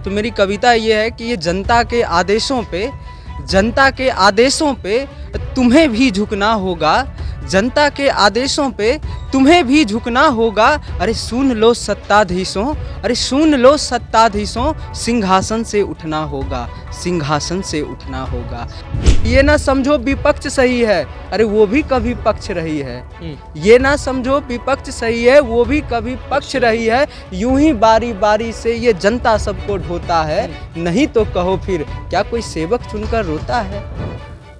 तो मेरी कविता ये है कि ये जनता के आदेशों पे तुम्हें भी झुकना होगा, जनता के आदेशों पे तुम्हें भी झुकना होगा। अरे सुन लो सत्ताधीशों, अरे सुन लो सत्ताधीशों, सिंहासन से उठना होगा, सिंहासन से उठना होगा। ये ना समझो विपक्ष सही है, अरे वो भी कभी पक्ष रही है। ये ना समझो विपक्ष सही है, वो भी कभी पक्ष रही है। यूं ही बारी बारी से ये जनता सबको ढोता है, नहीं तो कहो फिर क्या कोई सेवक चुनकर रोता है।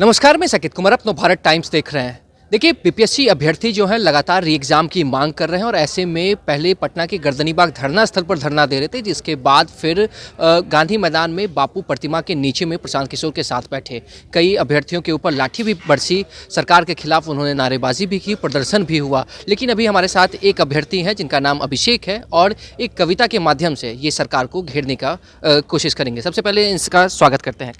नमस्कार, मैं सकित कुमार, अपनो भारत टाइम्स देख रहे हैं। देखिए, बीपीएससी अभ्यर्थी जो हैं लगातार री एग्ज़ाम की मांग कर रहे हैं और ऐसे में पहले पटना के गर्दनीबाग धरना स्थल पर धरना दे रहे थे, जिसके बाद फिर गांधी मैदान में बापू प्रतिमा के नीचे में प्रशांत किशोर के साथ बैठे। कई अभ्यर्थियों के ऊपर लाठी भी बरसी, सरकार के खिलाफ उन्होंने नारेबाजी भी की, प्रदर्शन भी हुआ। लेकिन अभी हमारे साथ एक अभ्यर्थी हैं जिनका नाम अभिषेक है और एक कविता के माध्यम से ये सरकार को घेरने का कोशिश करेंगे। सबसे पहले इसका स्वागत करते हैं।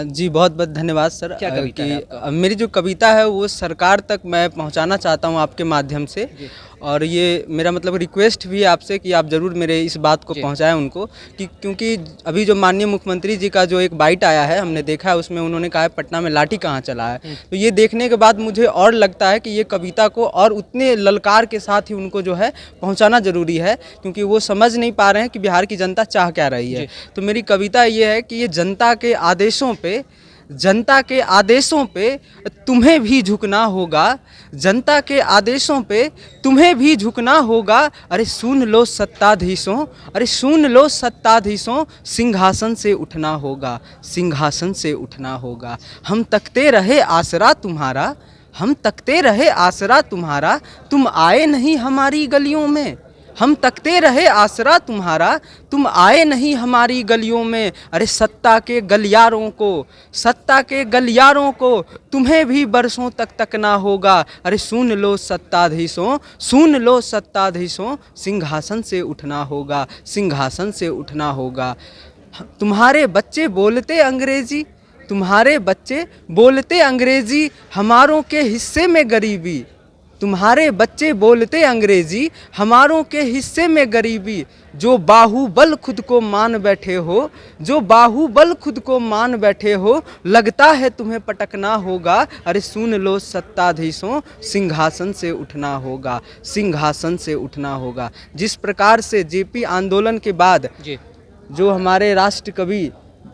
जी बहुत बहुत धन्यवाद सर। क्या कविता है मेरी जो कविता है वो सरकार तक मैं पहुंचाना चाहता हूं आपके माध्यम से, और ये मेरा मतलब रिक्वेस्ट भी है आपसे कि आप ज़रूर मेरे इस बात को पहुंचाएं उनको, कि क्योंकि अभी जो माननीय मुख्यमंत्री जी का जो एक बाइट आया है हमने देखा है, उसमें उन्होंने कहा है पटना में लाठी कहाँ चला है। तो ये देखने के बाद मुझे और लगता है कि ये कविता को और उतने ललकार के साथ ही उनको जो है पहुँचाना ज़रूरी है, क्योंकि वो समझ नहीं पा रहे हैं कि बिहार की जनता चाह क्या रही है। तो मेरी कविता ये है कि ये जनता के आदेशों पे तुम्हें भी झुकना होगा, जनता के आदेशों पे तुम्हें भी झुकना होगा। अरे सुन लो सत्ताधीशों, अरे सुन लो सत्ताधीशों, सिंहासन से उठना होगा, सिंहासन से उठना होगा। हम तकते रहे आसरा तुम्हारा, हम तकते रहे आसरा तुम्हारा, तुम आए नहीं हमारी गलियों में। हम तकते रहे आसरा तुम्हारा, तुम आए नहीं हमारी गलियों में। अरे सत्ता के गलियारों को तुम्हें भी बरसों तक तकना होगा। अरे सुन लो सत्ताधीशों, सुन लो सत्ताधीशों, सिंहासन से उठना होगा, सिंहासन से उठना होगा। तुम्हारे बच्चे बोलते अंग्रेजी, हमारों के हिस्से में गरीबी। तुम्हारे बच्चे बोलते अंग्रेजी, हमारों के हिस्से में गरीबी। जो बाहुबल खुद को मान बैठे हो, जो बाहुबल खुद को मान बैठे हो, लगता है तुम्हें पटकना होगा। अरे सुन लो सत्ताधीशों, सिंहासन से उठना होगा, सिंहासन से उठना होगा। जिस प्रकार से जेपी आंदोलन के बाद जो हमारे राष्ट्र कवि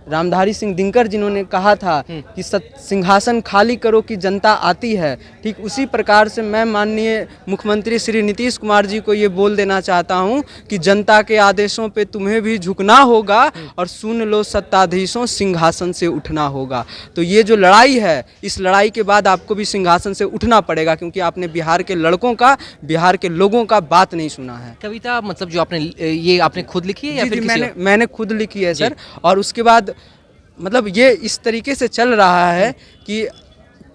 रामधारी सिंह दिनकर जिन्होंने कहा था कि सिंहासन खाली करो कि जनता आती है, ठीक उसी प्रकार से मैं माननीय मुख्यमंत्री श्री नीतीश कुमार जी को ये बोल देना चाहता हूँ कि जनता के आदेशों पे तुम्हें भी झुकना होगा और सुन लो सत्ताधीशों, सिंहासन से उठना होगा। तो ये जो लड़ाई है, इस लड़ाई के बाद आपको भी सिंहासन से उठना पड़ेगा, क्योंकि आपने बिहार के लड़कों का, बिहार के लोगों का बात नहीं सुना है। कविता मतलब जो आपने खुद लिखी है या फिर मैंने खुद लिखी है सर। और उसके बाद मतलब ये इस तरीके से चल रहा है कि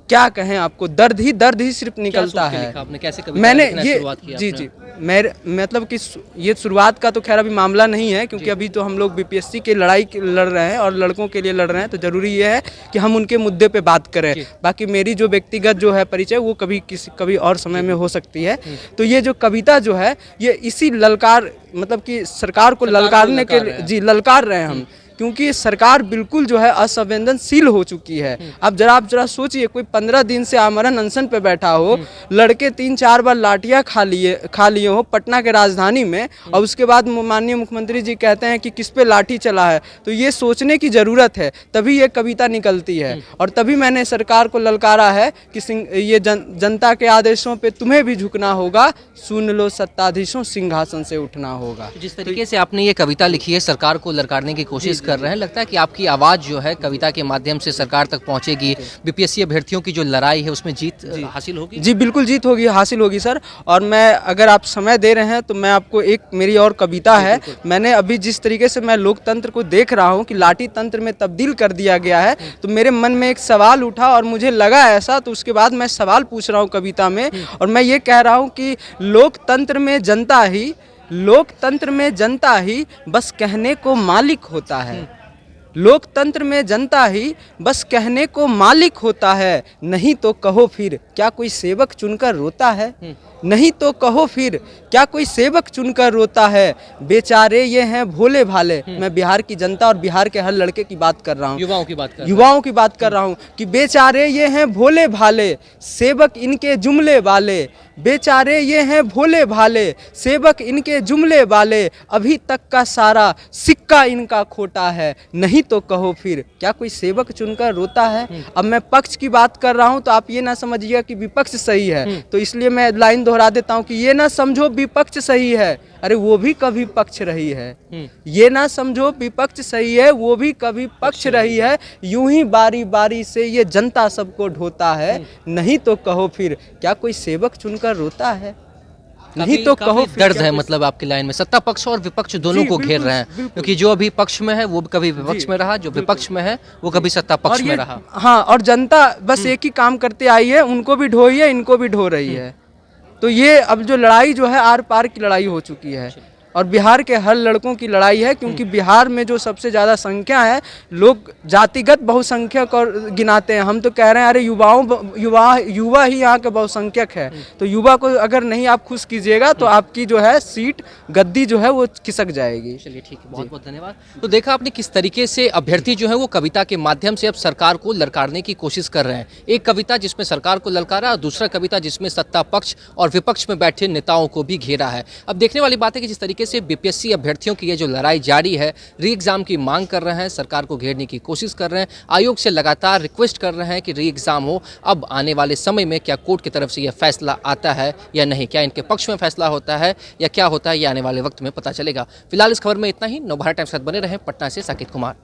क्या कहें आपको, दर्द ही सिर्फ निकलता है। आपने कैसे कविता मैंने लिखना ये शुरुआत की? जी मैं मतलब कि ये शुरुआत का तो खैर अभी मामला नहीं है, क्योंकि अभी तो हम लोग बीपीएससी की लड़ाई लड़ रहे हैं और लड़कों के लिए लड़ रहे हैं, तो ज़रूरी ये है कि हम उनके मुद्दे पे बात करें। बाकी मेरी जो व्यक्तिगत जो है परिचय वो कभी और समय में हो सकती है। तो ये जो कविता जो है ये इसी ललकार, मतलब कि सरकार को ललकारने के लिए ललकार रहे हैं हम, क्योंकि सरकार बिल्कुल जो है असंवेदनशील हो चुकी है। अब आप जरा सोचिए, कोई 15 दिन से आमरण अनशन पे बैठा हो, लड़के 3-4 बार लाठियाँ खा लिए हो पटना के राजधानी में, और उसके बाद माननीय मुख्यमंत्री जी कहते हैं कि किस पे लाठी चला है। तो ये सोचने की ज़रूरत है, तभी ये कविता निकलती है। और तभी मैंने सरकार को ललकारा है कि ये जनता के आदेशों पे तुम्हें भी झुकना होगा, सुन लो सत्ताधीशों, सिंहासन से उठना होगा। जिस तरीके से आपने ये कविता लिखी है, सरकार को ललकारने की कोशिश कर रहे हैं, लगता है कि आपकी आवाज़ जो है कविता के माध्यम से सरकार तक पहुंचेगी, बीपीएससी अभ्यर्थियों की जो लड़ाई है उसमें जीत हासिल होगी? जी बिल्कुल जीत हासिल होगी सर। और मैं, अगर आप समय दे रहे हैं तो मैं आपको एक मेरी और कविता है। मैंने अभी जिस तरीके से मैं लोकतंत्र को देख रहा हूँ कि लाठी तंत्र में तब्दील कर दिया गया है, तो मेरे मन में एक सवाल उठा और मुझे लगा ऐसा, तो उसके बाद मैं सवाल पूछ रहा हूँ कविता में, और मैं ये कह रहा हूँ कि लोकतंत्र में जनता ही बस कहने को मालिक होता है। लोकतंत्र में जनता ही बस कहने को मालिक होता है, नहीं तो कहो फिर क्या कोई सेवक चुनकर रोता है। नहीं तो कहो फिर क्या कोई सेवक चुनकर रोता है। बेचारे ये हैं भोले भाले। मैं बिहार की जनता और बिहार के हर लड़के की बात कर रहा हूँ, युवाओं की बात कर युवाओं की बात कर रहा हूँ कि बेचारे ये हैं भोले भाले, सेवक इनके जुमले वाले। बेचारे ये हैं भोले भाले, सेवक इनके जुमले वाले। अभी तक का सारा सिक्का इनका खोटा है, नहीं तो कहो फिर क्या कोई सेवक चुनकर रोता है। अब मैं पक्ष की बात कर रहा हूँ तो आप ये ना समझिएगा कि विपक्ष सही है, तो इसलिए मैं लाइन दोहरा देता हूँ कि ये ना समझो विपक्ष सही है, अरे वो भी कभी पक्ष रही है। ये ना समझो विपक्ष सही है, वो भी कभी पक्ष रही है। यूं ही बारी बारी से ये जनता सबको ढोता है, नहीं तो कहो फिर क्या कोई सेवक चुनकर रोता है। नहीं तो कहो फिर दर्द क्या है कोई- मतलब आपकी लाइन में, सत्ता पक्ष और विपक्ष दोनों जी, को घेर बिल्कुल, रहे हैं, बिल्कुल। क्योंकि जो अभी पक्ष में है वो कभी विपक्ष जी, में रहा, जो विपक्ष में है वो कभी सत्ता पक्ष और में ये रहा। हाँ, और जनता बस एक ही काम करते आई है, उनको भी ढोई है, इनको भी ढो रही है। तो ये अब जो लड़ाई जो है आर पार की लड़ाई हो चुकी है, और बिहार के हर लड़कों की लड़ाई है, क्योंकि बिहार में जो सबसे ज़्यादा संख्या है, लोग जातिगत बहुसंख्यक और गिनाते हैं। हम तो कह रहे हैं अरे युवा ही यहाँ के बहुसंख्यक है। तो युवा को अगर नहीं आप खुश कीजिएगा तो आपकी जो है सीट गद्दी जो है वो खिसक जाएगी। चलिए ठीक है, बहुत बहुत धन्यवाद। तो देखा आपने किस तरीके से अभ्यर्थी जो है वो कविता के माध्यम से अब सरकार को ललकारने की कोशिश कर रहे हैं। एक कविता जिसमें सरकार को ललकारा और दूसरा कविता जिसमें सत्ता पक्ष और विपक्ष में बैठे नेताओं को भी घेरा है। अब देखने वाली बात है कि जिस तरीके से बीपीएससी अभ्यर्थियों की ये जो लड़ाई जारी है, री एग्जाम की मांग कर रहे हैं, सरकार को घेरने की कोशिश कर रहे हैं, आयोग से लगातार रिक्वेस्ट कर रहे हैं कि री एग्जाम हो। अब आने वाले समय में क्या कोर्ट की तरफ से यह फैसला आता है या नहीं, क्या इनके पक्ष में फैसला होता है या क्या होता है, ये आने वाले वक्त में पता चलेगा। फिलहाल इस खबर में इतना ही। नवभारत टाइम्स के साथ बने रहें। पटना से साकेत कुमार।